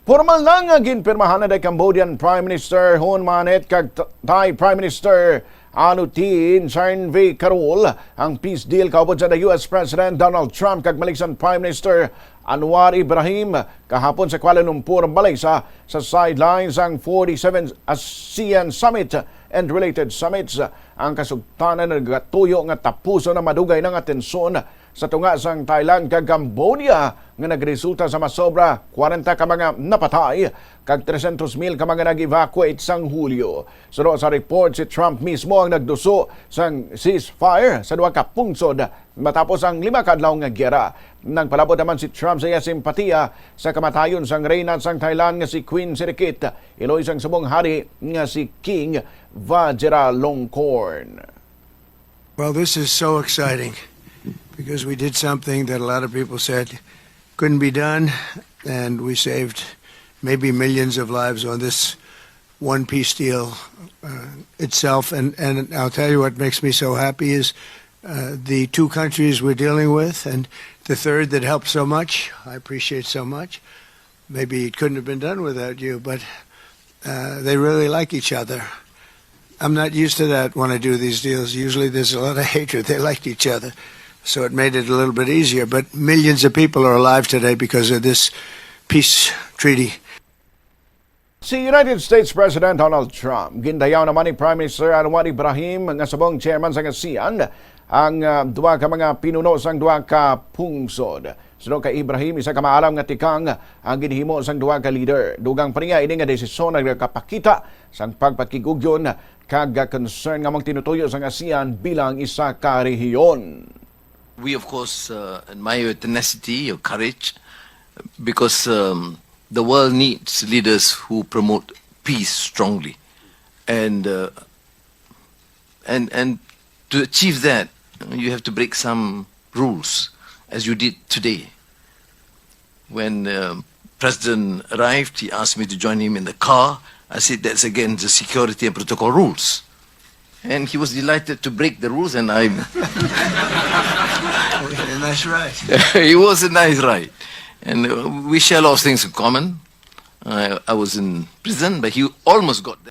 Pormal na nga ginpirmahan na Cambodian Prime Minister Manet kag Thai Prime Minister Anutin Chairnvikarul ang peace deal kaupod sa US President Donald Trump kag Malaysian Prime Minister Anwar Ibrahim kahapon sa Kuala Lumpur, Malaysia sa sidelines ang 47th ASEAN Summit and related summits. Ang kasugtanan nagatuyo nga tapuson na madugay ng atensyon sa tunga sang Thailand kag Cambodia nga nagresulta sa masobra 40 ka mga napatay kag 300,000 ka mga nag-evacuate sang Hulyo. Suno sa report, si Trump mismo ang nagduso sang ceasefire sa duha ka pungsod matapos ang 5 ka adlaw nga giyera. Nagpalabot naman si Trump sa iya simpatiya sa kamatayon sang reyna sang Thailand nga si Queen Sirikit, iloy sang subong hari nga si King Vajiralongkorn. Well, this is so exciting because we did something that a lot of people said couldn't be done, and we saved maybe millions of lives on this one peace deal itself. And I'll tell you what makes me so happy is the two countries we're dealing with, and the third that helped so much. I appreciate so much. Maybe it couldn't have been done without you, but they really like each other. I'm not used to that when I do these deals. Usually there's a lot of hatred. They liked each other, so it made it a little bit easier. But millions of people are alive today because of this peace treaty. Si United States President Donald Trump, gindayaw naman ni Prime Minister Anwar Ibrahim nga subong chairman sa ASEAN ang duha ka mga pinuno sang duha ka pungsod. Suno kay Ibrahim, isa ka maalam nga tikang ang ginhimo sang duha ka leader. Dugang pa niya ini nga desisyon nagkapakita sang pagpakigugyon kag concern nga mong tinutuyo sang ASEAN bilang isa ka rehiyon. We, of course, admire your tenacity, your courage, because the world needs leaders who promote peace strongly. And to achieve that, you have to break some rules, as you did today. When President arrived, he asked me to join him in the car. I said that's against the security and protocol rules. And he was delighted to break the rules, and I... A nice ride. It was a nice ride. And we share a lot of things in common. I was in prison, but he almost got there.